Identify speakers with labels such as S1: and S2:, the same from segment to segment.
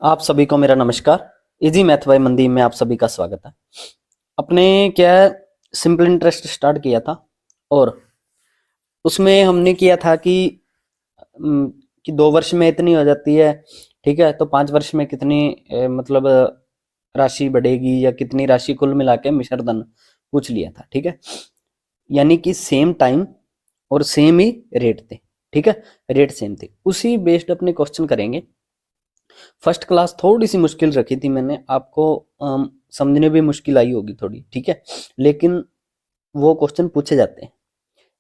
S1: आप सभी को मेरा नमस्कार। इजी मैथ बाय मनदीप में आप सभी का स्वागत है। अपने क्या सिंपल इंटरेस्ट स्टार्ट किया था और उसमें हमने किया था कि 2 वर्ष में इतनी हो जाती है, ठीक है। तो 5 वर्ष में कितनी मतलब राशि बढ़ेगी या कितनी राशि कुल मिला के मिश्र धन पूछ लिया था, ठीक है। यानी कि सेम टाइम और सेम ही रेट थे, ठीक है। रेट सेम थे, उसी बेस्ड अपने क्वेश्चन करेंगे। फर्स्ट क्लास थोड़ी सी मुश्किल रखी थी मैंने आपको, समझने भी मुश्किल आई होगी थोड़ी, ठीक है। लेकिन वो क्वेश्चन पूछे जाते हैं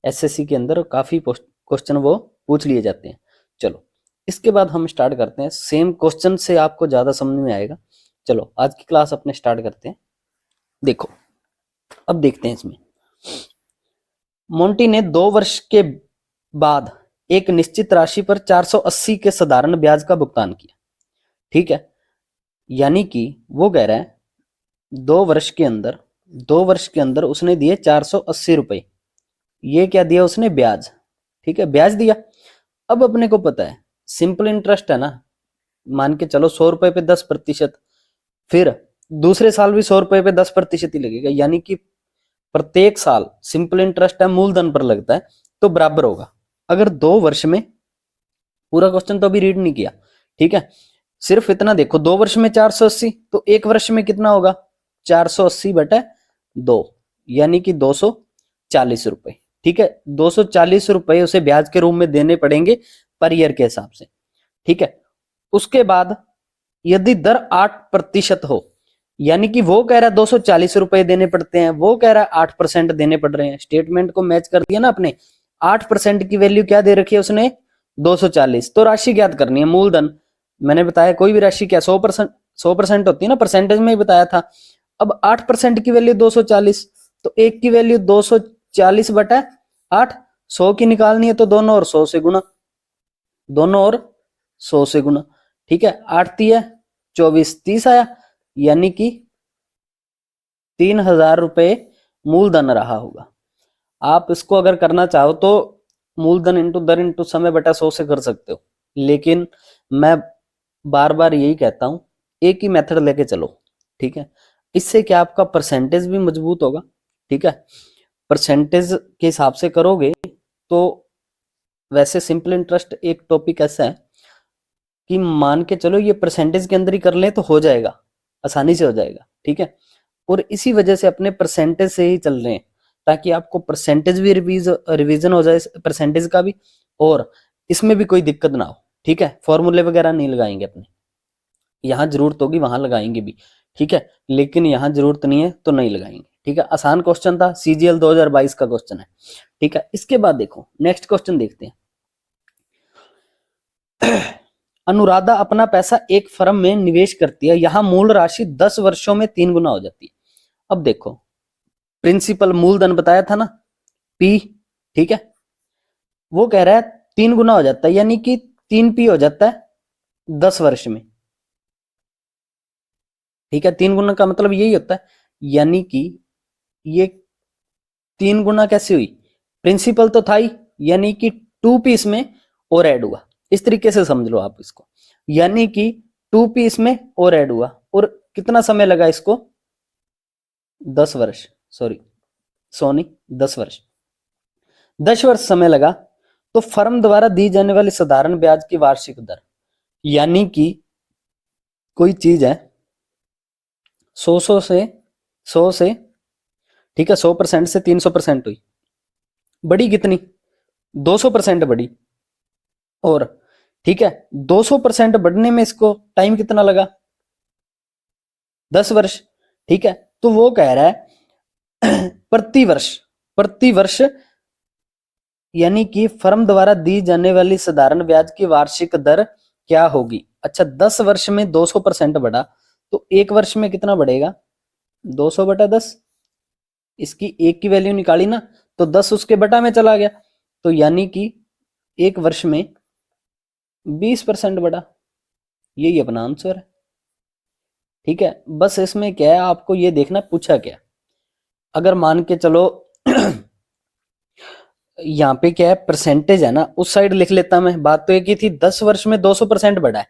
S1: एसएससी के अंदर, काफी क्वेश्चन वो पूछ लिए जाते हैं। चलो इसके बाद हम स्टार्ट करते हैं। सेम क्वेश्चन से आपको ज्यादा समझ में आएगा। चलो आज की क्लास अपने स्टार्ट करते हैं। देखो अब देखते हैं इसमें। मोंटी ने 2 वर्ष के बाद एक निश्चित राशि पर 480 के साधारण ब्याज का भुगतान किया, ठीक है। यानी कि वो कह रहा है 2 वर्ष के अंदर 2 वर्ष के अंदर उसने दिए 480 रुपए। ये क्या दिया उसने? ब्याज, ठीक है, ब्याज दिया। अब अपने को पता है सिंपल इंटरेस्ट है ना, मान के चलो 100 रुपए पे 10%, फिर दूसरे साल भी 100 रुपए पे 10% ही लगेगा। यानी कि प्रत्येक साल सिंपल इंटरेस्ट है मूलधन पर लगता है, तो बराबर होगा। अगर 2 वर्ष में, पूरा क्वेश्चन तो अभी रीड नहीं किया, ठीक है, सिर्फ इतना देखो, 2 वर्ष में 480, तो 1 वर्ष में कितना होगा? 480/2, यानी कि 240 रुपए, ठीक है। 240 रुपए उसे ब्याज के रूप में देने पड़ेंगे पर ईयर के हिसाब से, ठीक है। उसके बाद यदि दर 8% हो, यानी कि वो कह रहा है 240 रुपए देने पड़ते हैं, वो कह रहा है 8% देने पड़ रहे हैं। स्टेटमेंट को मैच कर दिया ना अपने। 8% की वैल्यू क्या दे रखी है उसने? 240। तो राशि ज्ञात करनी है, मूलधन। मैंने बताया कोई भी राशि क्या 100% होती है ना, परसेंटेज में ही बताया था। अब 8% की वैल्यू 240, तो एक की वैल्यू 240/8, 100 की निकालनी है तो दोनों और 100 से गुणा, दोनों और 100 से गुणा, ठीक है। 8 तिया 24, 30 आया, यानी कि 3000 रुपए मूलधन रहा होगा। आप इसको अगर करना चाहो तो मूलधन इंटू दर इंटू समय बटा 100 से कर सकते हो, लेकिन मैं बार बार यही कहता हूं एक ही मेथड लेके चलो, ठीक है। इससे क्या आपका परसेंटेज भी मजबूत होगा, ठीक है। परसेंटेज के हिसाब से करोगे तो, वैसे सिंपल इंटरेस्ट एक टॉपिक ऐसा है कि मान के चलो ये परसेंटेज के अंदर ही कर ले तो हो जाएगा, आसानी से हो जाएगा, ठीक है। और इसी वजह से अपने परसेंटेज से ही चल रहे हैं, ताकि आपको परसेंटेज भी रिवीजन हो जाए परसेंटेज का भी, और इसमें भी कोई दिक्कत ना हो, ठीक है। फॉर्मूले वगैरह नहीं लगाएंगे अपने, यहाँ जरूरत होगी वहां लगाएंगे भी, ठीक है, लेकिन यहाँ जरूरत नहीं है तो नहीं लगाएंगे, ठीक है। आसान क्वेश्चन था, सीजीएल 2022 का क्वेश्चन है, ठीक है। इसके बाद देखो नेक्स्ट क्वेश्चन देखते हैं। अनुराधा अपना पैसा एक फर्म में निवेश करती है, यहां मूल राशि 10 वर्षों में 3 गुना हो जाती है। अब देखो प्रिंसिपल मूलधन बताया था ना, पी, ठीक है। वो कह रहा है 3 गुना हो जाता है, यानी कि 3P हो जाता है 10 वर्ष में, ठीक है। 3 गुना का मतलब यही होता है, यानी कि ये 3 गुना कैसे हुई? प्रिंसिपल तो था ही, यानी कि 2P इसमें और ऐड हुआ। इस तरीके से समझ लो आप इसको, यानी कि 2P इसमें और ऐड हुआ। और कितना समय लगा इसको? 10 वर्ष, सॉरी सोनी 10 वर्ष, 10 वर्ष समय लगा। तो फर्म द्वारा दी जाने वाली साधारण ब्याज की वार्षिक दर, यानी कि कोई चीज है 100 से, ठीक है, 100% से 300% हुई, बड़ी कितनी? 200% बढ़ी। और ठीक है, 200% बढ़ने में इसको टाइम कितना लगा? 10 वर्ष, ठीक है। तो वो कह रहा है प्रतिवर्ष यानी कि फर्म द्वारा दी जाने वाली साधारण ब्याज की वार्षिक दर क्या होगी? अच्छा, 10 वर्ष में 200% बढ़ा, तो एक वर्ष में कितना बढ़ेगा? 200/10। इसकी एक की वैल्यू निकाली ना, तो 10 उसके बटा में चला गया, तो यानी कि एक वर्ष में 20% बढ़ा। यही अपना आंसर है, ठीक है। बस इसमें क्या है, आपको ये देखना पूछा क्या। अगर मान के चलो यहाँ पे क्या है, परसेंटेज है ना, उस साइड लिख लेता मैं। बात तो एक ही थी, 10 वर्ष में 200% बढ़ा है,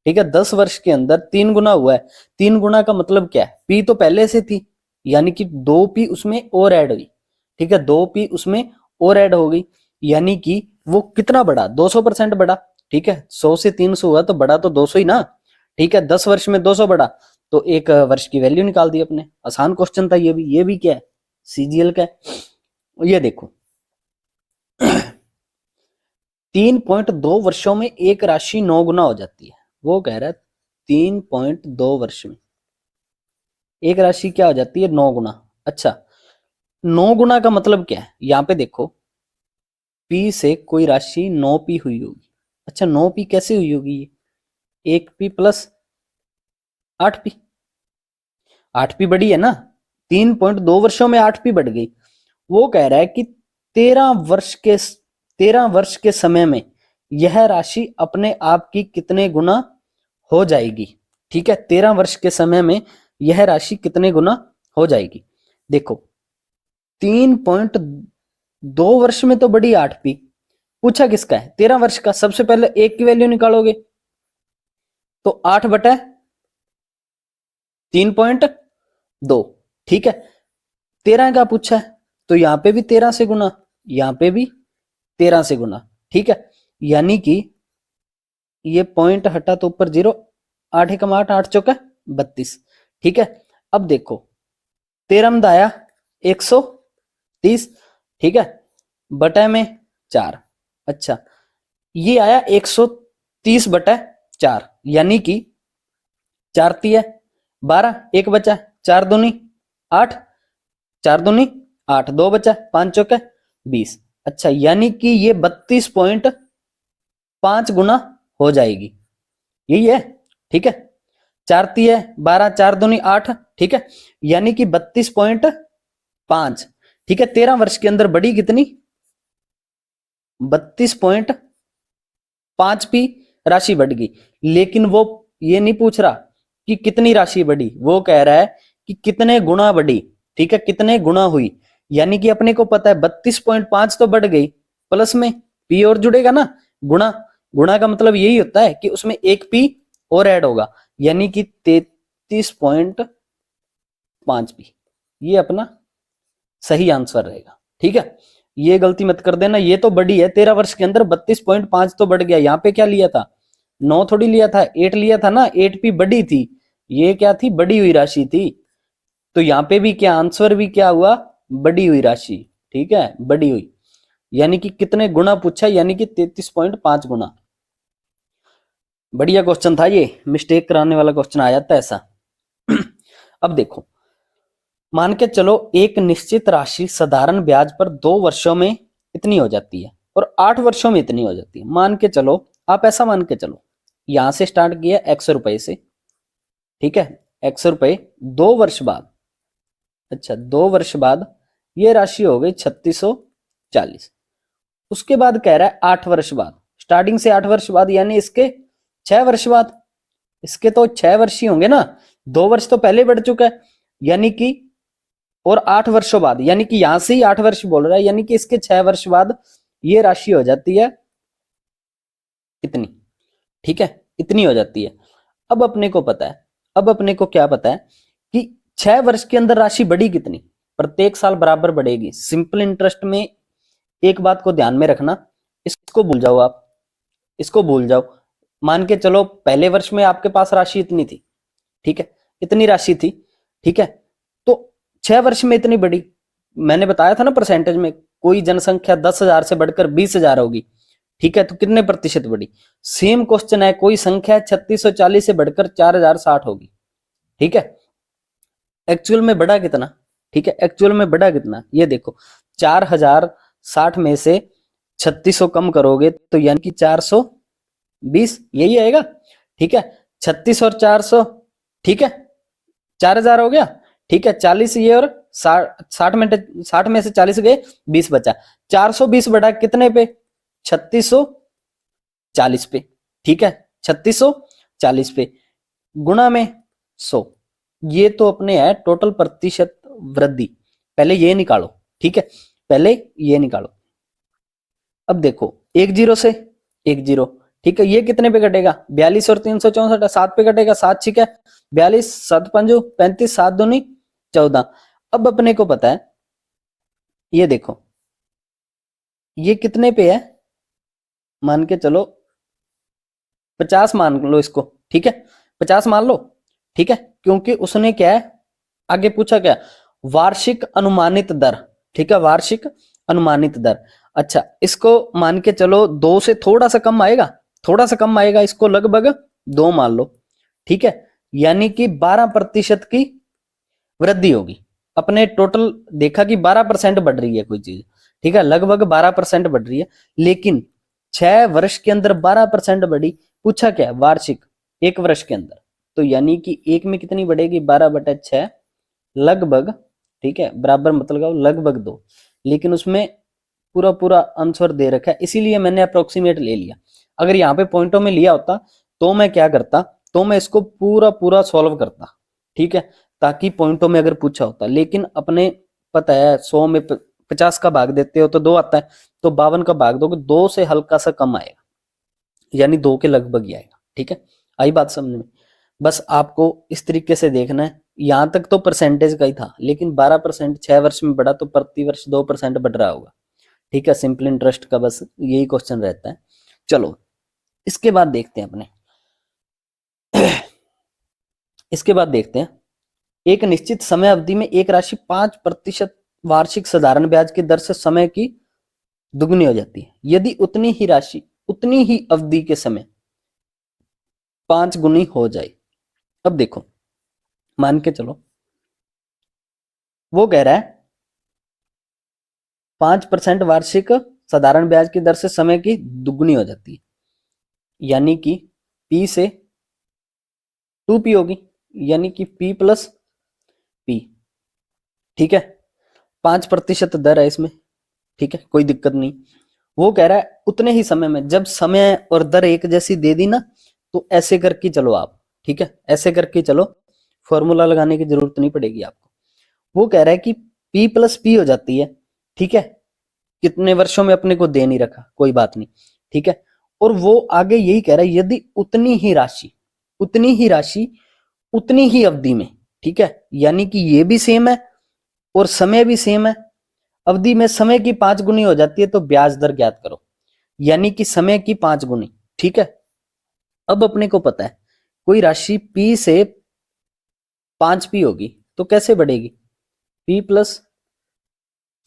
S1: ठीक है, 10 वर्ष के अंदर 3 गुना हुआ है। 3 गुना का मतलब क्या है, पी तो पहले से थी, यानी कि 2 पी उसमें और ऐड हुई। ठीक है, 2 पी उसमें और ऐड हो गई, यानी कि वो कितना बढ़ा, 200% बढ़ा। ठीक है, 100 से 300 हुआ तो बढ़ा तो 200 ही ना। ठीक है, 10 वर्ष में 200 बढ़ा, तो एक वर्ष की वैल्यू निकाल दी अपने। आसान क्वेश्चन था ये भी। ये भी क्या है, सीजीएल का है। ये देखो 3.2 वर्षों में एक राशि 9 गुना हो जाती है। वो कह रहा है 3.2 वर्ष में एक राशि क्या हो जाती है, 9 गुना। अच्छा, 9 गुना का मतलब क्या है, यहां पे देखो पी से कोई राशि 9 पी हुई होगी। अच्छा, 9 पी कैसे हुई होगी, ये 1 पी प्लस 8 पी। 8 पी बड़ी है ना, 3.2 वर्षों में 8 पी बढ़ गई। वो कह रहा है कि 13 वर्ष के समय में यह राशि अपने आप की कितने गुना हो जाएगी। ठीक है, 13 वर्ष के समय में यह राशि कितने गुना हो जाएगी। देखो 3.2 वर्ष में तो बड़ी 8 पी, पूछा किसका है, 13 वर्ष का। सबसे पहले एक की वैल्यू निकालोगे तो 8/3.2। ठीक है, 13 का पूछा है तो यहां पे भी 13 से गुना, यहां पे भी 13 से गुना। ठीक है, यानी कि ये पॉइंट हटा तो ऊपर 0, 8 एकम 8, 8 चौका 32। ठीक है, अब देखो 13 दाया 130। ठीक है, बटा में 4। अच्छा, ये आया 130/4, यानी कि 4 12, एक बचा, 4 दूनी 8, 4 दूनी 8, 2 बचा, 5 चौका 20। अच्छा, यानी कि ये 32.5 गुना हो जाएगी, यही है। ठीक है, 4 12, 4 दूनी 8। ठीक है, यानी कि 32.5। ठीक है, 13 वर्ष के अंदर बढ़ी कितनी, 32.5 पी राशि बढ़ गई। लेकिन वो ये नहीं पूछ रहा कि कितनी राशि बढ़ी, वो कह रहा है कि कितने गुना बढ़ी। ठीक है, कितने गुना हुई, यानी कि अपने को पता है 32.5 तो बढ़ गई, प्लस में पी और जुड़ेगा ना, गुणा। गुणा का मतलब यही होता है कि उसमें 1 पी और ऐड होगा, यानी कि 33.5 पी। ये अपना सही आंसर रहेगा। ठीक है, ये गलती मत कर देना, ये तो बड़ी है, 13 वर्ष के अंदर 32.5 तो बढ़ गया। यहाँ पे क्या लिया था, 9 थोड़ी लिया था, 8 लिया था ना, 8 पी बड़ी थी, ये क्या थी, बड़ी हुई राशि थी। तो यहाँ पे भी क्या आंसर भी क्या हुआ, बड़ी हुई राशि। ठीक है, बड़ी हुई, यानी कि कितने गुना पूछा, यानी कि 33.5 गुना। बढ़िया क्वेश्चन था ये, मिस्टेक कराने वाला क्वेश्चन आ जाता है ऐसा। अब देखो, मान के चलो एक निश्चित राशि साधारण ब्याज पर 2 वर्षों में इतनी हो जाती है और 8 वर्षों में इतनी हो जाती है। मान के चलो, आप ऐसा मान के चलो, यहां से स्टार्ट किया 100 रुपए से। ठीक है, 100 रुपए 2 वर्ष बाद, अच्छा 2 वर्ष बाद ये राशि हो गई 3640। उसके बाद कह रहा है 8 वर्ष बाद, स्टार्टिंग से 8 वर्ष बाद, यानी इसके 6 वर्ष बाद। इसके तो 6 वर्ष ही होंगे ना, 2 वर्ष तो पहले बढ़ चुका है, यानी कि और 8 वर्षों बाद, यानी कि यहां से ही 8 वर्ष बोल रहा है, यानी कि इसके 6 वर्ष बाद ये राशि हो जाती है इतनी। ठीक है, इतनी हो जाती है। अब अपने को पता है, अब अपने को क्या पता है कि 6 वर्ष के अंदर राशि बढ़ी कितनी, प्रत्येक साल बराबर बढ़ेगी। सिंपल इंटरेस्ट में एक बात को ध्यान में रखना, इसको भूल जाओ आप, इसको भूल जाओ। मान के चलो पहले वर्ष में आपके पास राशि इतनी थी। ठीक है, इतनी राशि थी। ठीक है, तो 6 वर्ष में इतनी बढ़ी, मैंने बताया था ना परसेंटेज में, कोई जनसंख्या 10,000 से बढ़कर 20,000 होगी। ठीक है, तो कितने प्रतिशत बढ़ी। सेम क्वेश्चन है, कोई संख्या 3640 से बढ़कर 4060 होगी। ठीक है, एक्चुअल में बढ़ा कितना, ठीक है, एक्चुअल में बढ़ा कितना, ये देखो 4060 में से 3600 कम करोगे तो यानी कि 420, यही आएगा। ठीक है, 36 और 400, ठीक है 4000 हो गया। ठीक है, 40 ये और 60 में, 60 में से 40 गए, 20 बचा। 420 बढ़ा कितने पे, 3640 पे। ठीक है, 3640 पे गुणा में 100, ये तो अपने है टोटल प्रतिशत वृद्धि। पहले ये निकालो। ठीक है, पहले ये निकालो। अब देखो 1 0 से 1 0, ठीक है, ये कितने पे कटेगा, 42 और 364, 7 पे कटेगा, 7 ठीक है 42, 7 पंजो 35, 7 दूनी 14। अब अपने को पता है, ये देखो ये कितने पे है, मान के चलो 50 मान लो इसको, ठीक है 50 मान लो, ठीक है, क्योंकि उसने क्या है आगे पूछा क्या, वार्षिक अनुमानित दर, ठीक है वार्षिक अनुमानित दर। अच्छा इसको मान के चलो 2 से थोड़ा सा कम आएगा, थोड़ा सा कम आएगा, इसको लगभग 2 मान लो, ठीक है, यानी कि 12% की वृद्धि होगी। अपने टोटल देखा कि 12% बढ़ रही है कोई चीज, ठीक है लगभग 12% बढ़ रही है, लेकिन 6 वर्ष के अंदर 12% बढ़ी, पूछा क्या वार्षिक 1 वर्ष के अंदर, तो यानी कि एक में कितनी बढ़ेगी 12/6 लगभग, ठीक है बराबर मतलब लगभग 2, लेकिन उसमें पूरा पूरा आंसर दे रखा है, इसीलिए मैंने अप्रोक्सीमेट ले लिया। अगर यहाँ पे पॉइंटों में लिया होता तो मैं क्या करता, तो मैं इसको पूरा पूरा सॉल्व करता, ठीक है, ताकि पॉइंटों में अगर पूछा होता, लेकिन अपने पता है 100 में 50 का भाग देते हो तो 2 आता है, तो 52 का भाग दोगे 2 से हल्का सा कम आएगा, यानी 2 के लगभग ही आएगा, ठीक है। आई बात समझ में, बस आपको इस तरीके से देखना है, यहां तक तो परसेंटेज का ही था, लेकिन 12% 6 वर्ष में बढ़ा तो प्रति वर्ष 2% बढ़ रहा होगा, ठीक है, सिंपल इंटरेस्ट का बस यही क्वेश्चन रहता है। चलो इसके बाद देखते हैं अपने इसके बाद देखते हैं, एक निश्चित समय अवधि में एक राशि 5% वार्षिक साधारण ब्याज की दर से समय की दुगनी हो जाती है, यदि उतनी ही राशि उतनी ही अवधि के समय 5 गुनी हो जाए। अब देखो मान के चलो वो कह रहा है 5% वार्षिक साधारण ब्याज की दर से समय की दुगनी हो जाती है, यानी कि P से 2P होगी, यानी कि P प्लस P, ठीक है 5% दर है इसमें, ठीक है कोई दिक्कत नहीं। वो कह रहा है उतने ही समय में, जब समय और दर एक जैसी दे दी ना तो ऐसे करके चलो आप, ठीक है ऐसे करके चलो, फॉर्मूला लगाने की जरूरत नहीं पड़ेगी आपको। वो कह रहा है कि P प्लस P हो जाती है, ठीक है कितने वर्षों में अपने को दे नहीं रखा, कोई बात नहीं, ठीक है। और वो आगे यही कह रहा है यदि उतनी ही राशि उतनी ही अवधि में, ठीक है, यानी कि ये भी सेम है और समय भी सेम है, अवधि में समय की 5 गुनी हो जाती है तो ब्याज दर ज्ञात करो, यानी कि समय की 5 गुनी, ठीक है। अब अपने को पता है कोई राशि P से 5P होगी तो कैसे बढ़ेगी, P प्लस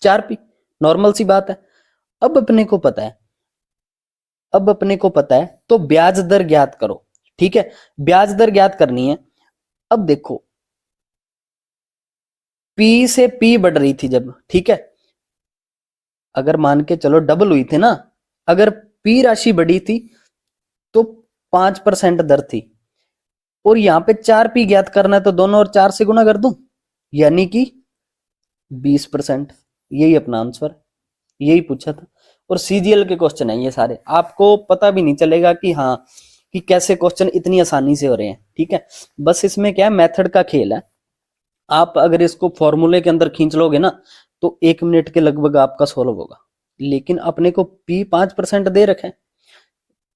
S1: 4P, नॉर्मल सी बात है। अब अपने को पता है तो ब्याज दर ज्ञात करो, ठीक है ब्याज दर ज्ञात करनी है। अब देखो P से P बढ़ रही थी जब, ठीक है, अगर मान के चलो डबल हुई थी ना, अगर P राशि बढ़ी थी तो 5% दर थी, और यहां पे 4P ज्ञात करना है तो दोनों और 4 से गुना कर दूं, यानी कि 20%, यही अपना आंसर, यही पूछा था। और सीजीएल के क्वेश्चन है ये सारे, आपको पता भी नहीं चलेगा कि हाँ कि कैसे क्वेश्चन इतनी आसानी से हो रहे हैं, ठीक है। बस इसमें क्या है मेथड का खेल है, आप अगर इसको फॉर्मूले के अंदर खींच लोगे ना तो 1 मिनट के लगभग आपका सोल्व होगा, लेकिन अपने को P 5% दे रखे,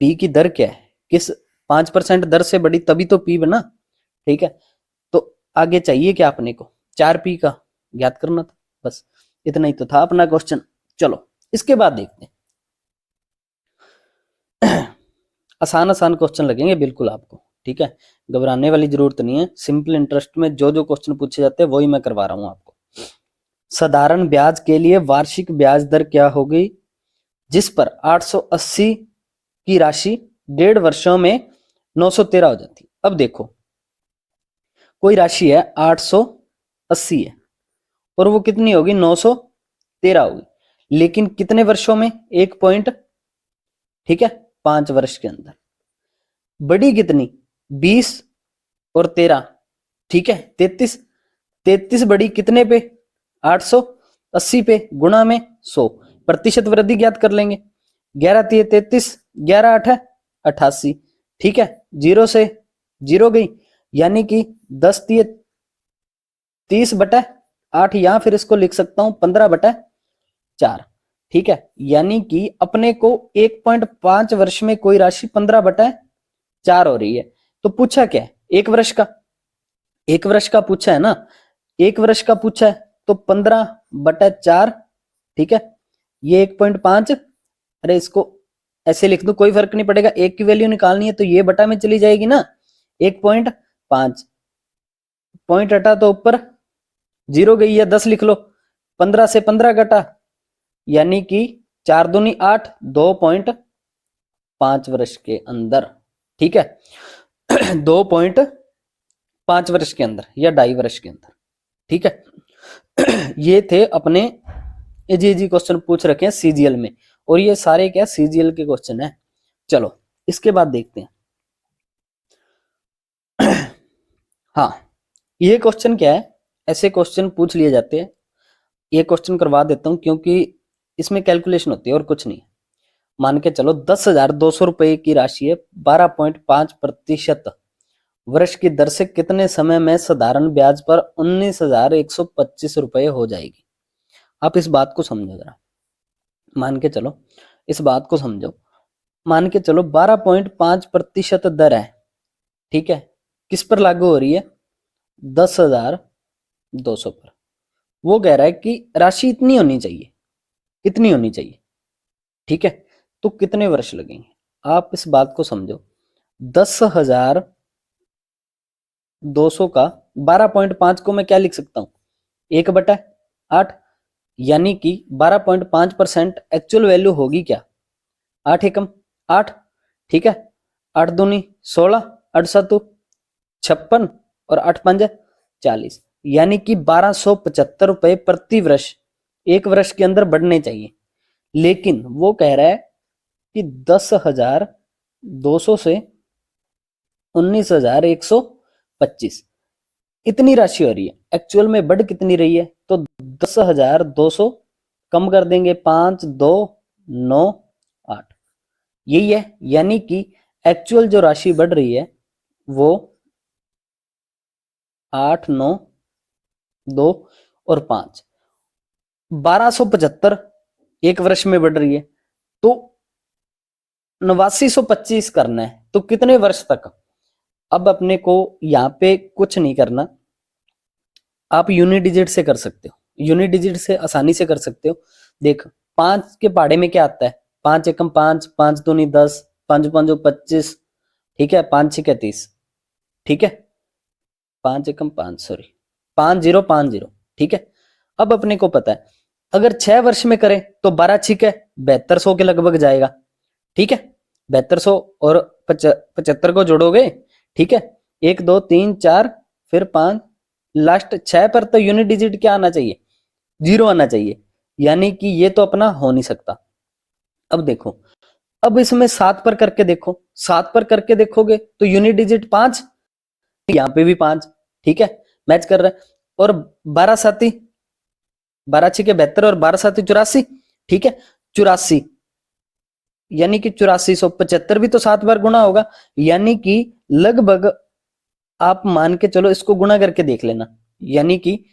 S1: P की दर क्या है, किस 5% दर से बढ़ी तभी तो P बना, ठीक है। तो आगे चाहिए क्या अपने को 4P का ज्ञात करना था, बस इतना ही तो था अपना क्वेश्चन। चलो इसके बाद देखते हैं आसान आसान क्वेश्चन लगेंगे बिल्कुल आपको, ठीक है घबराने वाली जरूरत नहीं है, सिंपल इंटरेस्ट में जो जो क्वेश्चन पूछे जाते हैं वही मैं करवा रहा हूं आपको। साधारण ब्याज के लिए वार्षिक ब्याज दर क्या होगी जिस पर 880 की राशि 1.5 वर्षों में 913 हो जाती। अब देखो कोई राशि है 880 है और वो कितनी होगी 913 होगी, लेकिन कितने वर्षों में, 1 पॉइंट, ठीक है 5 वर्ष के अंदर। बड़ी कितनी 20 और 13, ठीक है 33, 33 बड़ी कितने पे 880 पे गुणा में 100, प्रतिशत वृद्धि ज्ञात कर लेंगे, 11 3 33, 11 8 88, ठीक है 0 से 0 गई, यानी कि 10 3 30/8, या फिर इसको लिख सकता हूं 15/4, ठीक है, यानी कि अपने को 1.5 वर्ष में कोई राशि 15/4 हो रही है। तो पूछा क्या है, एक वर्ष का पूछा है ना, एक वर्ष का पूछा है तो 15/4, ठीक है, ये 1.5, अरे इसको ऐसे लिख दो, कोई फर्क नहीं पड़ेगा, एक की वैल्यू निकालनी है तो ये बटा में चली जाएगी ना, 1.5, पॉइंट हटा तो ऊपर 0 गई है, 10 लिख लो, 15 से 15 घटा, यानी कि 4 दूनी 8, 2.5 वर्ष के अंदर, ठीक है, 2.5 वर्ष के अंदर या 2.5 वर्ष के अंदर, ठीक है। ये थे अपने जी क्वेश्चन पूछ रखे हैं सीजीएल में, और ये सारे क्या सीजीएल के क्वेश्चन है। चलो इसके बाद देखते हैं। हाँ, ये क्वेश्चन क्या है, ऐसे क्वेश्चन पूछ लिए जाते हैं, ये क्वेश्चन करवा देता हूं क्योंकि इसमें कैलकुलेशन होती है और कुछ नहीं। मान के चलो 10,200 रुपए की राशि है, 12.5% वर्ष की दर से कितने समय में साधारण ब्याज पर 19,125 रुपए हो जाएगी। आप इस बात को समझो जरा, मान के चलो इस बात को समझो, मान के चलो 12.5% दर है, ठीक है, किस पर लागू हो रही है, 10,200 पर। वो कह रहा है कि राशि इतनी होनी चाहिए, इतनी होनी चाहिए, ठीक है, तो कितने वर्ष लगेंगे, आप इस बात को समझो। 10,200 का 12.5 को मैं क्या लिख सकता हूं, 1/8, यानी कि 12.5% एक्चुअल वैल्यू होगी क्या, 8 एकम 8, ठीक है, 8 दूनी 16, 8 सातु 56 और 8 पंजे 40, यानी कि 1275 रुपए प्रति वर्ष एक वर्ष के अंदर बढ़ने चाहिए। लेकिन वो कह रहा है कि 10,200 से 19,125 इतनी राशि हो रही है, एक्चुअल में बढ़ कितनी रही है, तो 10,200 कम कर देंगे 5, 2, 9, 8, यही है, यानी कि एक्चुअल जो राशि बढ़ रही है वो 8, 9, 2 और 5, 1275 एक वर्ष में बढ़ रही है, तो 8925 करना है, तो कितने वर्ष तक। अब अपने को यहां पे कुछ नहीं करना, आप यूनिट डिजिट से कर सकते हो, यूनिट डिजिट से आसानी से कर सकते हो। देख 5 के पहाड़े में क्या आता है, 5 एकम 5, 5 दूनी 10, 5 5 25, ठीक है, 5 6 30, ठीक है, 5 एकम 5, सॉरी 5050, ठीक है। अब अपने को पता है अगर 6 वर्ष में करें तो 12 6 है 7200 के लगभग जाएगा, ठीक है, 7200 और 75 को जोड़ोगे, ठीक है, 1 2 3 4 फिर 5, लास्ट 6 पर तो यूनिट डिजिट क्या आना चाहिए, 0 आना चाहिए, यानी कि ये तो अपना हो नहीं सकता। अब देखो, अब इसमें 7 पर करके देखो, 7 पर करके देखोगे तो यूनिट डिजिट 5, यहाँ पे भी 5, ठीक है, मैच कर रहा है, और 12 साथी 12 6 72 और 12 साथी 84, ठीक है, 84, यानी कि 8475 भी तो 7 बार गुना होगा, यानी कि लगभग आप मान के चलो इसको गुना करके देख लेना, यानी कि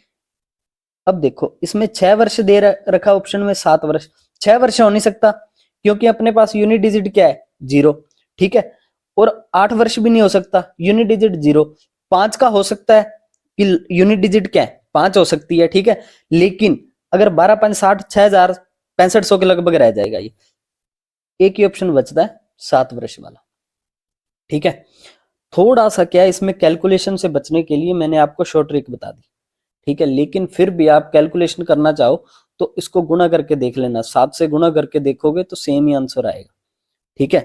S1: अब देखो इसमें 6 वर्ष दे रखा ऑप्शन में, 7 वर्ष, 6 वर्ष हो नहीं सकता क्योंकि अपने पास यूनिट डिजिट क्या है, 0, ठीक है, और 8 वर्ष भी नहीं हो सकता, यूनिट डिजिट 0, 5 का हो सकता है कि यूनिट डिजिट क्या है, 5 हो सकती है, ठीक है, लेकिन अगर 12 5 60 6,6500 के लगभग रह जाएगा ये, एक ही ऑप्शन बचता है 7 वर्ष वाला, ठीक है। थोड़ा सा क्या है इसमें कैलकुलेशन से बचने के लिए मैंने आपको शॉर्ट ट्रिक बता दी, ठीक है, लेकिन फिर भी आप कैलकुलेशन करना चाहो तो इसको गुना करके देख लेना, 7 से गुना करके देखोगे तो सेम ही आंसर आएगा, ठीक है।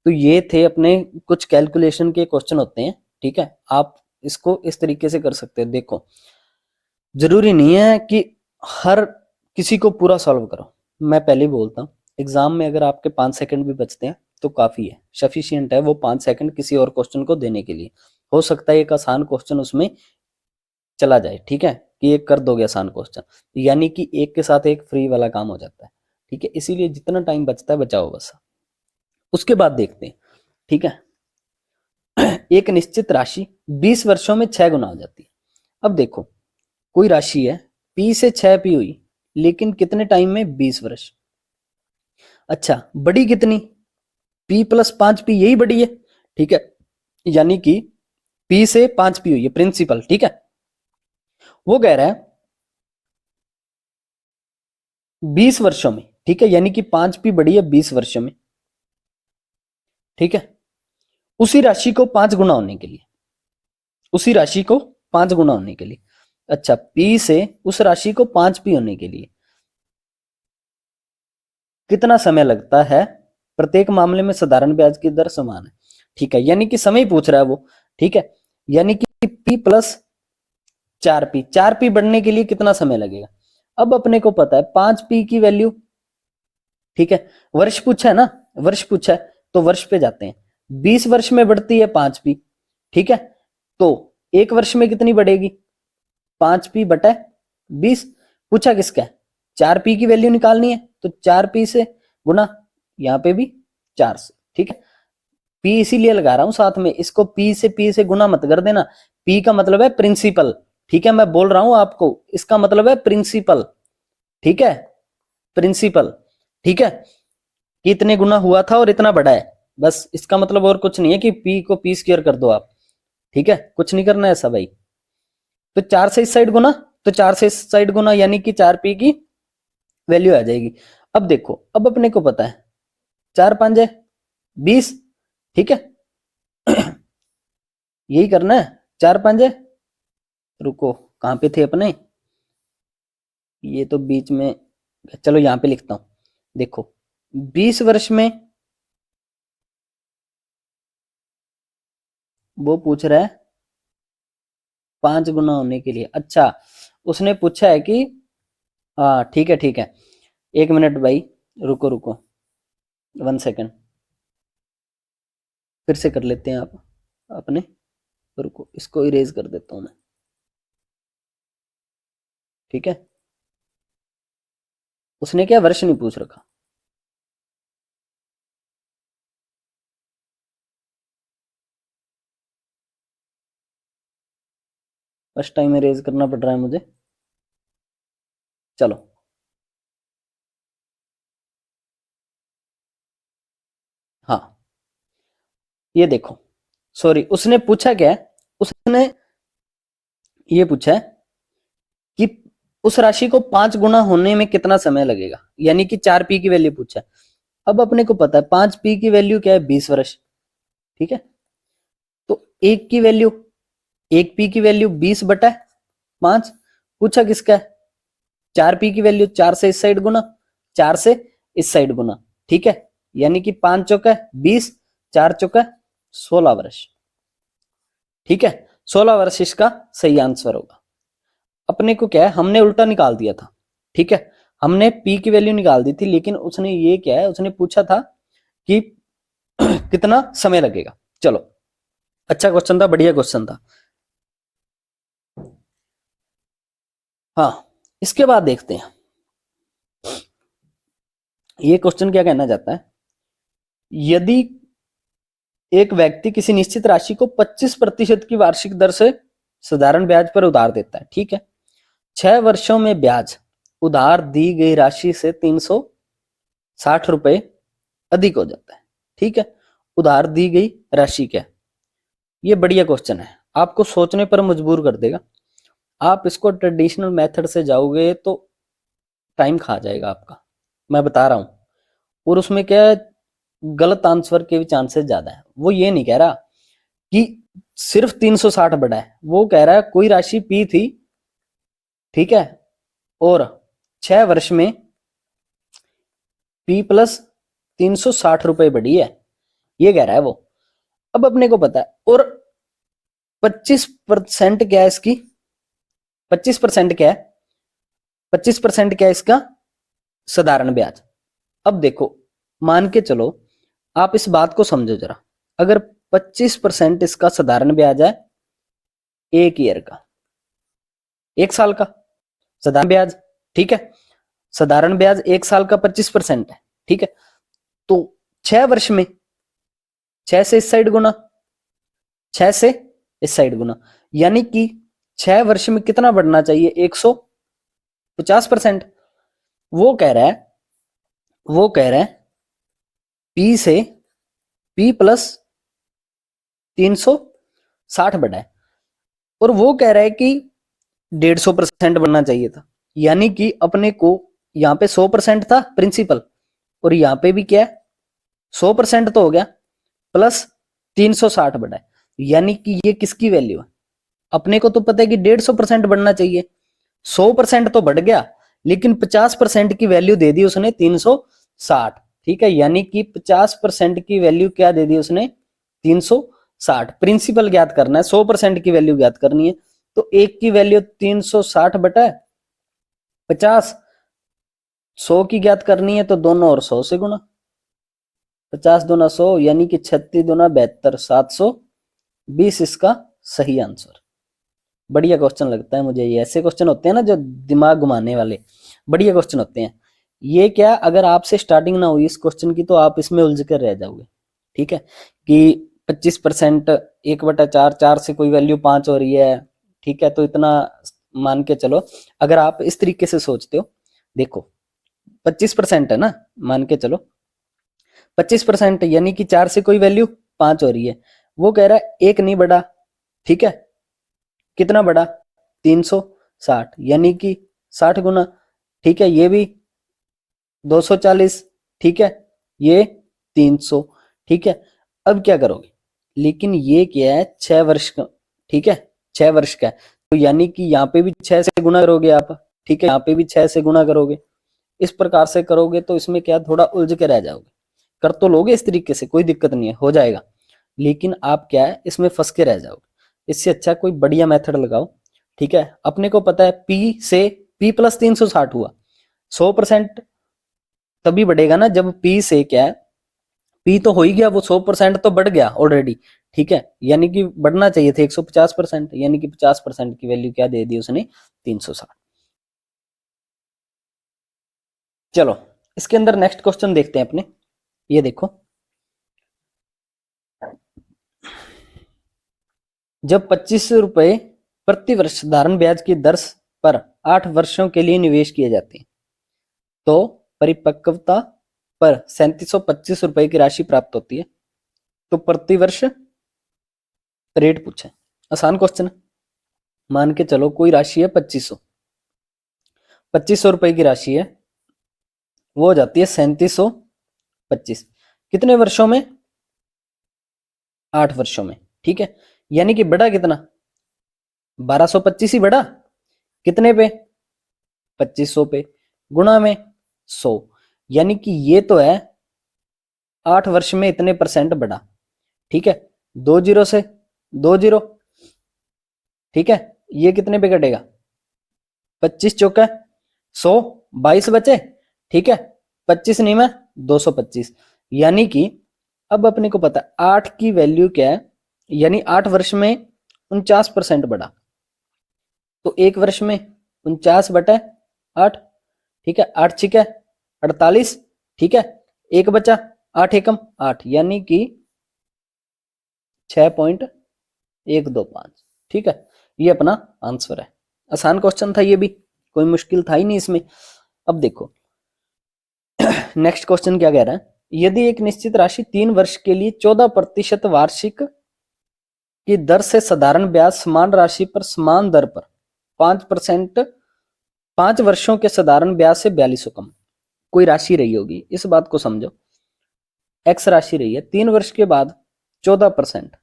S1: तो ये थे अपने कुछ कैलकुलेशन के क्वेश्चन होते हैं, ठीक है, आप इसको इस तरीके से कर सकते हैं। देखो जरूरी नहीं है कि हर किसी को पूरा सॉल्व करो, मैं पहले ही बोलता हूँ एग्जाम में अगर आपके 5 सेकंड भी बचते हैं तो काफी है, सफिशियंट है वो 5 सेकंड किसी और क्वेश्चन को देने के लिए। हो सकता है एक आसान क्वेश्चन उसमें चला जाए, ठीक है, कि एक कर दोगे आसान क्वेश्चन, यानी कि एक के साथ एक फ्री वाला काम हो जाता है, ठीक है, इसीलिए जितना टाइम बचता है बचाओ बस। उसके बाद देखते हैं, ठीक है, एक निश्चित राशि 20 वर्षों में 6 गुना हो जाती है। अब देखो कोई राशि है P से 6 P हुई, लेकिन कितने टाइम में, 20 वर्ष, अच्छा, बड़ी कितनी? P प्लस 5P, यही बड़ी है, ठीक है, यानी कि P से 5P हुई है प्रिंसिपल, ठीक है। वो कह रहा है 20 वर्षों में, ठीक है, यानी कि 5P बड़ी है 20 वर्षों में, ठीक है। उसी राशि को 5 गुना होने के लिए, उसी राशि को 5 गुना होने के लिए, अच्छा, P से उस राशि को 5P होने के लिए कितना समय लगता है? प्रत्येक मामले में साधारण ब्याज की दर समान है, ठीक है, यानी कि समय पूछ रहा है वो, ठीक है, यानी कि P प्लस 4P, 4P बढ़ने के लिए कितना समय लगेगा? अब अपने को पता है 5P की वैल्यू, ठीक है, वर्ष पूछा है ना, वर्ष पूछा है तो वर्ष पे जाते हैं। 20 वर्ष में बढ़ती है 5P, ठीक है, तो एक वर्ष में कितनी बढ़ेगी? 5P बटा 20। पूछा किसका है? 4P की वैल्यू निकालनी है, तो 4P से गुना, यहाँ पे भी 4 से, ठीक है। P इसीलिए लगा रहा हूं साथ में, इसको P से गुना मत कर देना। P का मतलब है प्रिंसिपल, ठीक है, मैं बोल रहा हूं आपको, इसका मतलब है प्रिंसिपल, ठीक है, प्रिंसिपल, ठीक है, कि इतने गुना हुआ था और इतना बड़ा है, बस इसका मतलब और कुछ नहीं है कि P को P स्क्वायर कर दो आप, ठीक है, कुछ नहीं करना है ऐसा भाई। तो 4 से इस साइड गुना, तो 4 से इस साइड गुना, यानी कि 4P की वैल्यू आ जाएगी। अब देखो, अब अपने को पता है 4 5 है 20, ठीक है, यही करना है, 4 5 है, रुको कहां पे थे अपने, ये तो बीच में, चलो यहां पे लिखता हूं, देखो 20 वर्ष में वो पूछ रहा है 5 गुना होने के लिए, अच्छा, उसने पूछा है कि, हाँ ठीक है ठीक है, 1 मिनट भाई, रुको रुको, 1 सेकेंड, फिर से कर लेते हैं आप अपने, रुको इसको इरेज कर देता हूं मैं, ठीक है। उसने क्या वर्ष नहीं पूछ रखा, फर्स्ट टाइम इरेज करना पड़ रहा है मुझे, चलो, हाँ, ये देखो, सॉरी, उसने पूछा क्या है, उसने ये पूछा है कि उस राशि को 5 गुना होने में कितना समय लगेगा, यानी कि 4P की वैल्यू पूछा है। अब अपने को पता है 5P की वैल्यू क्या है? 20 वर्ष, ठीक है, तो एक की वैल्यू, एक P की वैल्यू 20 बटा 5, पूछा किसका है? 4P की वैल्यू, 4 से इस साइड गुना, 4 से इस साइड गुना, ठीक है, यानी कि 5 चौका 20, 4 चौका 16 वर्ष, ठीक है, 16 वर्ष इसका सही आंसर होगा। अपने को क्या है, हमने उल्टा निकाल दिया था, ठीक है, हमने P की वैल्यू निकाल दी थी, लेकिन उसने ये क्या है, उसने पूछा था कि कितना समय लगेगा। चलो, अच्छा क्वेश्चन था, बढ़िया क्वेश्चन था। हाँ, इसके बाद देखते हैं ये क्वेश्चन क्या कहना चाहता है। यदि एक व्यक्ति किसी निश्चित राशि को 25% की वार्षिक दर से साधारण ब्याज पर उधार देता है, ठीक है, 6 वर्षों में ब्याज उधार दी गई राशि से 360 रुपए अधिक हो जाता है, ठीक है, उधार दी गई राशि क्या है? ये बढ़िया क्वेश्चन है, आपको सोचने पर मजबूर कर देगा। आप इसको ट्रेडिशनल मेथड से जाओगे तो टाइम खा जाएगा आपका, मैं बता रहा हूं। और उसमें क्या है, गलत आंसर के भी चांसेस ज्यादा है। वो ये नहीं कह रहा कि सिर्फ 360 बढ़ा है, वो कह रहा है कोई राशि पी थी, ठीक है, और 6 वर्ष में P प्लस 360 रुपए बढ़ी है, ये कह रहा है वो। अब अपने को पता है, और 25% क्या है इसकी, 25% क्या है, 25% क्या है इसका साधारण ब्याज। अब देखो, मान के चलो, आप इस बात को समझो जरा, अगर 25% इसका साधारण ब्याज है, एक ईयर का, एक साल का साधारण ब्याज, ठीक है, साधारण ब्याज एक साल का 25% है, ठीक है, तो 6 वर्ष में 6 से इस साइड गुना, 6 से इस साइड गुना, यानी कि 6 वर्ष में कितना बढ़ना चाहिए? 150%। वो कह रहा है, वो कह रहा है P से P प्लस 360 बढ़ा है और वो कह रहा है कि 150% बनना चाहिए था, यानी कि अपने को यहाँ पे 100% था प्रिंसिपल और यहाँ पे भी क्या है 100% तो हो गया प्लस 360 बढ़ा है, यानी कि ये किसकी वैल्यू है? अपने को तो पता है कि 150% बढ़ना चाहिए, 100% तो बढ़ गया लेकिन 50% की वैल्यू दे दी उसने 360। ठीक है, यानी कि 50% की वैल्यू क्या दे दी उसने 360। प्रिंसिपल ज्ञात करना है, 100% की वैल्यू ज्ञात करनी है, तो एक की वैल्यू 360 बटा 50, 100 की ज्ञात करनी है तो दोनों और 100 से गुना, 50 दूना 100 यानी कि 36 दूना 72, 720 इसका सही आंसर। बढ़िया क्वेश्चन लगता है मुझे ये, ऐसे क्वेश्चन होते हैं ना जो दिमाग घुमाने वाले, बढ़िया क्वेश्चन होते हैं ये। क्या अगर आपसे स्टार्टिंग ना हुई इस क्वेश्चन की तो आप इसमें उलझ कर रह जाओगे। ठीक है, कि 25% 1/4, 4 से कोई वैल्यू 5 हो रही है, ठीक है, तो इतना मान के चलो। अगर आप इस तरीके से सोचते हो, देखो 25% है ना, मान के चलो 25% यानी कि 4 से कोई वैल्यू 5 हो रही है, वो कह रहा है एक नहीं बढ़ा, ठीक है, कितना बढ़ा 360 यानी कि 60 गुना, ठीक है, ये भी 240, ठीक है, ये 300, ठीक है। अब क्या करोगे, लेकिन ये क्या है 6 वर्ष का, ठीक है, 6 वर्ष का है, तो यानी कि यहाँ पे भी 6 से गुना करोगे आप, ठीक है, यहाँ पे भी 6 से गुना करोगे, इस प्रकार से करोगे तो इसमें क्या थोड़ा उलझ के रह जाओगे। कर तो लोगे इस तरीके से, कोई दिक्कत नहीं है, हो जाएगा, लेकिन आप क्या है इसमें फंस के रह जाओगे। इससे अच्छा कोई बढ़िया मेथड लगाओ। ठीक है, अपने को पता है P से P प्लस 360 हुआ, 100% तभी बढ़ेगा ना जब P से क्या है, P तो हो ही गया, वो 100% तो बढ़ गया ऑलरेडी, ठीक है, यानी कि बढ़ना चाहिए थे 150%, यानी कि 50% की वैल्यू क्या दे दी उसने 360। चलो इसके अंदर नेक्स्ट क्वेश्चन देखते हैं अपने, ये देखो, जब 25 रुपए प्रति वर्ष साधारण ब्याज की दर पर 8 वर्षों के लिए निवेश किए जाते हैं तो परिपक्वता पर 3725 रुपए की राशि प्राप्त होती है, तो प्रति वर्ष रेट पूछा है। आसान क्वेश्चन है, मान के चलो कोई राशि है 2500 रुपए की राशि है, वो हो जाती है 3725, कितने वर्षों में, 8 वर्षों में, ठीक है, यानी कि बढ़ा कितना 1225 ही बढ़ा, कितने पे 2500 पे, गुणा में 100, यानी कि ये तो है 8 वर्ष में इतने परसेंट बढ़ा, ठीक है, 2 जीरो से 2 जीरो, ठीक है, ये कितने पे कटेगा 25 चौका 100, 22 बचे, ठीक है, 25 नहीं में 225, यानी कि अब अपने को पता है 8 की वैल्यू क्या है, यानी 8 वर्ष में 49% बढ़ा, तो एक वर्ष में 49/8, ठीक है, 8 छिका 48, ठीक है, एक बचा 8 एकम 8, यानी कि 6.125, ठीक है, ये अपना आंसर है। आसान क्वेश्चन था ये भी, कोई मुश्किल था ही नहीं इसमें। अब देखो नेक्स्ट क्वेश्चन क्या कह रहा है, यदि एक निश्चित राशि 3 वर्ष के लिए 14% वार्षिक की दर से साधारण ब्याज समान राशि पर समान दर पर 5%, 5 वर्षों के साधारण ब्याज से 4200 कम कोई राशि रही होगी, इस बात को समझो, एक्स राशि रही है 3 वर्ष के बाद 14%,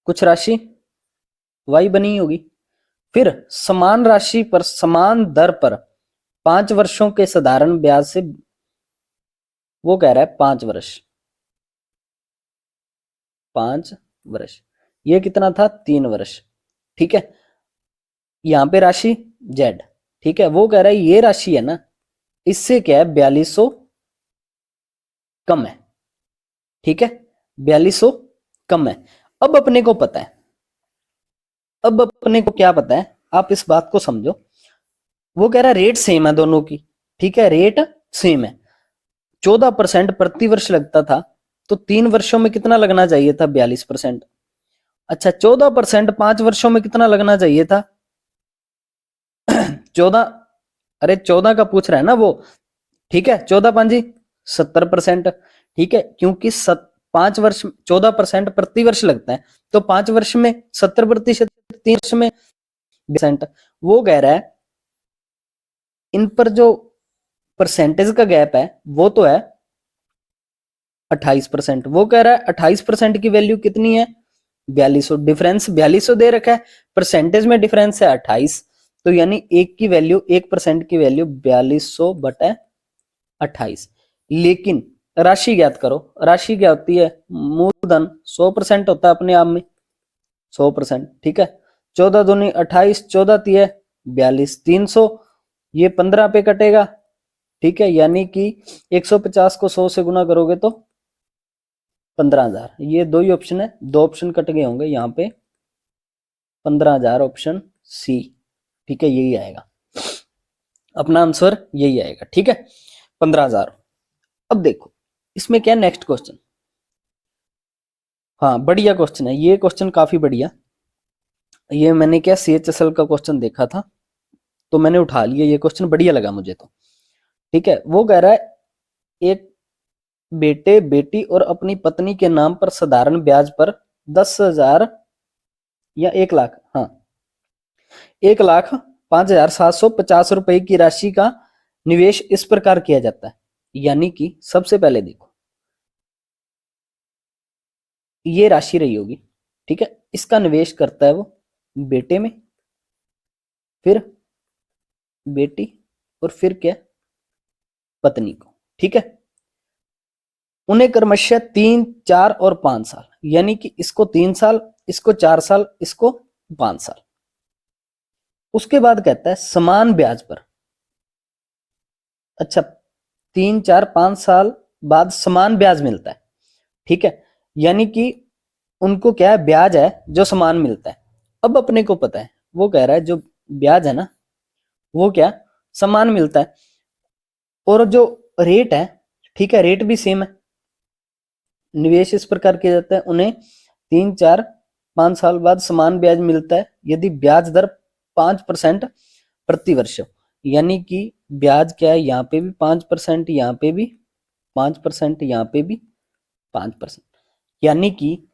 S1: कुछ राशि वाई बनी होगी, फिर समान राशि पर समान दर पर 5 वर्षों के साधारण ब्याज से, वो कह रहा है 5 वर्ष, 5 वर्ष, ये कितना था 3 वर्ष, ठीक है, यहां पे राशि जेड, ठीक है, वो कह रहा है ये राशि है ना, इससे क्या है 4200 कम है, ठीक है, 4200 कम है। अब अपने को पता है, अब अपने को क्या पता है, आप इस बात को समझो, वो कह रहा है रेट सेम है दोनों की, ठीक है, रेट सेम है, 14% प्रति वर्ष लगता था, तो 3 वर्षों में कितना लगना चाहिए था 42%, अच्छा 14% 5 वर्षों में कितना लगना चाहिए था 14, अरे 14 का पूछ रहा है ना वो, ठीक है, 14 पांजी 70%, ठीक है, क्योंकि 5 वर्ष 14% प्रति वर्ष लगता है, तो 5 वर्ष में 70%, 3 वर्ष में 20%। वो कह रहा है इन पर जो परसेंटेज का गैप है वो तो है 28%। वो कह रहा है 28% की वैल्यू कितनी है, 4200। डिफरेंस 4200 दे रखा है, परसेंटेज में डिफरेंस है 28, तो यानी 1% की वैल्यू 4200 बटा 28। लेकिन राशि ज्ञात करो, राशि क्या होती है, मूलधन 100% होता है अपने आप में, 100%, ठीक है। 14 दूनी 28, 14 तिये 42, 300, ये 15 पे कटेगा, ठीक है, यानी कि 150 को 100 से गुना करोगे तो 15,000। ये दो ही ऑप्शन है, दो ऑप्शन कट गए होंगे यहाँ पे, 15,000 ऑप्शन सी, ठीक है, यही आएगा अपना आंसर, यही आएगा, ठीक है, 15,000। अब देखो इसमें क्या नेक्स्ट क्वेश्चन, हाँ बढ़िया क्वेश्चन है ये, क्वेश्चन काफी बढ़िया। ये मैंने क्या CHSL का क्वेश्चन देखा था तो मैंने उठा लिया, ये क्वेश्चन बढ़िया लगा मुझे तो, ठीक है। वो कह रहा है एक बेटे बेटी और अपनी पत्नी के नाम पर साधारण ब्याज पर 10,000 या 1 लाख, हाँ 1,05,750 रुपए की राशि का निवेश इस प्रकार किया जाता है। यानी कि सबसे पहले देखो ये राशि रही होगी, ठीक है, इसका निवेश करता है वो बेटे में, फिर बेटी, और फिर क्या, पत्नी को, ठीक है। उन्हें क्रमशः 3, 4 और 5 साल, यानी कि इसको 3 साल, इसको 4 साल, इसको 5 साल। उसके बाद कहता है समान ब्याज पर, अच्छा 3, 4, 5 साल बाद समान ब्याज मिलता है, ठीक है, यानी कि उनको क्या है, ब्याज है जो समान मिलता है। अब अपने को पता है, वो कह रहा है जो ब्याज है ना वो क्या समान मिलता है, और जो रेट है, ठीक है, रेट भी सेम है। निवेश इस प्रकार किया जाता है, उन्हें 3, 4, 5 साल बाद समान ब्याज मिलता है यदि ब्याज दर 5% प्रति वर्ष, यानी कि ब्याज क्या है, यहाँ पे भी 5%, यहाँ पे भी 5%, यहाँ पे भी 5%, यानी कि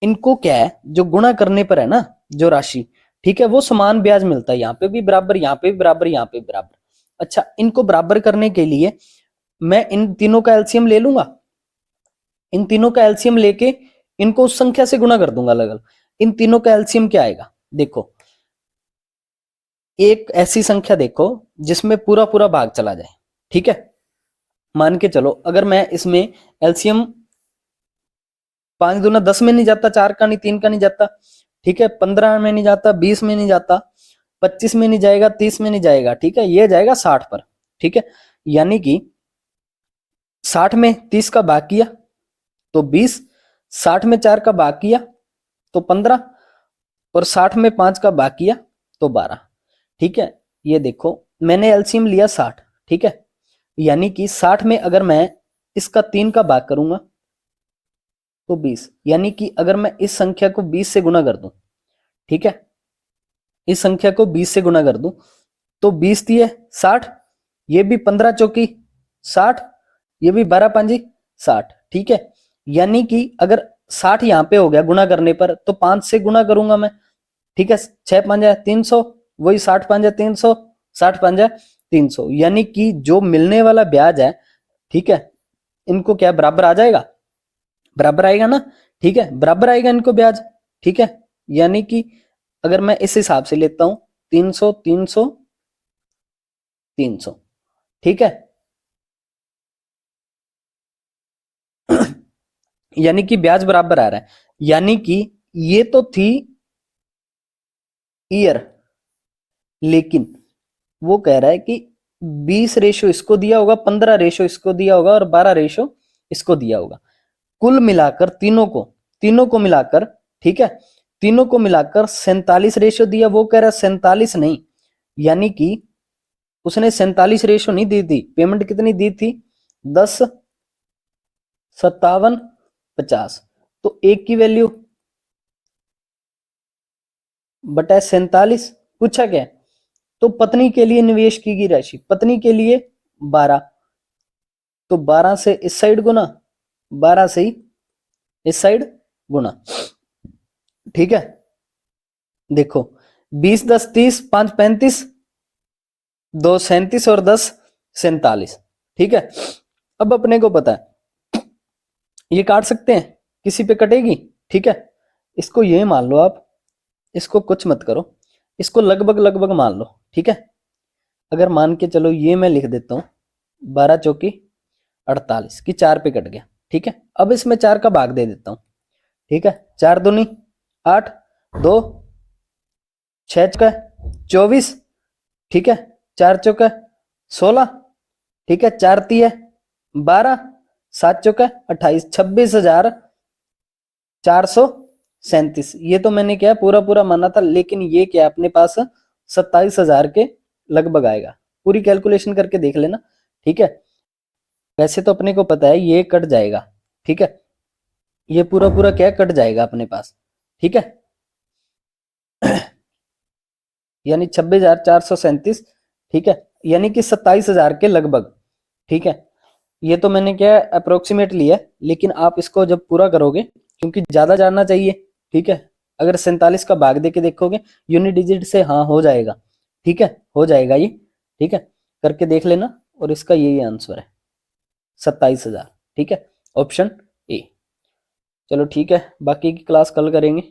S1: इनको क्या है जो गुणा करने पर है ना जो राशि, ठीक है, वो समान ब्याज मिलता है, यहाँ पे भी बराबर, यहाँ पे भी बराबर, यहाँ पे भी बराबर। अच्छा इनको बराबर करने के लिए मैं इन तीनों का एलसीएम ले लूंगा, इन तीनों का एलसीएम लेके इनको उस संख्या से गुणा कर दूंगा अलग अलग। इन तीनों का एलसीएम क्या आएगा, देखो एक ऐसी संख्या देखो जिसमें पूरा पूरा भाग चला जाए, ठीक है, मान के चलो अगर मैं इसमें एलसीएम 5 दूना 10 में नहीं जाता, 4 का नहीं, 3 का नहीं जाता, ठीक है, 15 में नहीं जाता, 20 में नहीं जाता, 25 में नहीं जाएगा, 30 में नहीं जाएगा, ठीक है, ये जाएगा 60 पर, ठीक है, यानी कि 60 में 30 का भाग किया तो 20, 60 में 4 का भाग किया तो 15, और 60 में 5 का भाग किया तो 12, ठीक है। ये देखो मैंने एलसीएम लिया 60, ठीक है, यानी कि 60 में अगर मैं इसका 3 का भाग करूंगा तो 20, यानी कि अगर मैं इस संख्या को 20 से गुना कर दूं, ठीक है, इस संख्या को 20 से गुना कर दूं तो 20 दिए 60, ये भी 15 चौकी 60, ये भी 12 पांजी 60, ठीक है, यानी कि अगर 60 यहां पे हो गया गुना करने पर तो 5 से गुना करूंगा मैं, ठीक है, 6 पांजा 300, वही 60 पांजा 300, 60 पांजा 300, यानी कि जो मिलने वाला ब्याज है, ठीक है, इनको क्या बराबर आ जाएगा, बराबर आएगा ना, ठीक है, बराबर आएगा इनको ब्याज, ठीक है, यानी कि अगर मैं इस हिसाब से लेता हूं 300, 300, 300, ठीक है, यानी कि ब्याज बराबर आ रहा है, यानी कि ये तो थी ईयर, लेकिन वो कह रहा है कि 20 रेशो इसको दिया होगा, 15 रेशो इसको दिया होगा और 12 रेशो इसको दिया होगा, कुल मिलाकर तीनों को मिलाकर, ठीक है, तीनों को मिलाकर 47 रेशो दिया। वो कह रहा है 47 नहीं, यानी कि उसने 47 रेशो नहीं दी थी, पेमेंट कितनी दी थी 10, 57, 50, तो एक की वैल्यू बटा 47 पूछा क्या, तो पत्नी के लिए निवेश की गई राशि, पत्नी के लिए 12, तो 12 से इस साइड गुना, 12 से ही इस साइड गुना। ठीक है, देखो 20 10 30, 5 35, 2 37 और 10 47। ठीक है, अब अपने को पता है ये काट सकते हैं, किसी पे कटेगी। ठीक है, इसको ये मान लो आप, इसको कुछ मत करो, इसको लगभग लगभग मान लो। ठीक है, अगर मान के चलो ये मैं लिख देता हूं 12 चौकी 48 की 4 पे कट गया। ठीक है, अब इसमें 4 का भाग दे देता हूं। ठीक है, 4 दूनी 8, 2 6 चौका 24। ठीक है, 4 चौका 16। ठीक है, 4 तिया 12, 7 चौका 28, 26,437। ये तो मैंने क्या पूरा पूरा माना था, लेकिन ये क्या अपने पास 27,000 के लगभग आएगा। पूरी कैलकुलेशन करके देख लेना। ठीक है, वैसे तो अपने को पता है ये कट जाएगा। ठीक है, ये पूरा पूरा क्या कट जाएगा अपने पास। ठीक है, यानी 26,437। ठीक है, यानी कि 27,000 के लगभग। ठीक है, ये तो मैंने क्या अप्रोक्सीमेटली है, लेकिन आप इसको जब पूरा करोगे, क्योंकि ज्यादा जानना चाहिए। ठीक है, अगर 47 का भाग देके देखोगे यूनिट डिजिट से, हाँ हो जाएगा। ठीक है, हो जाएगा ये। ठीक है, करके देख लेना, और इसका यही आंसर है 27,000। ठीक है, ऑप्शन ए। चलो ठीक है, बाकी की क्लास कल करेंगे।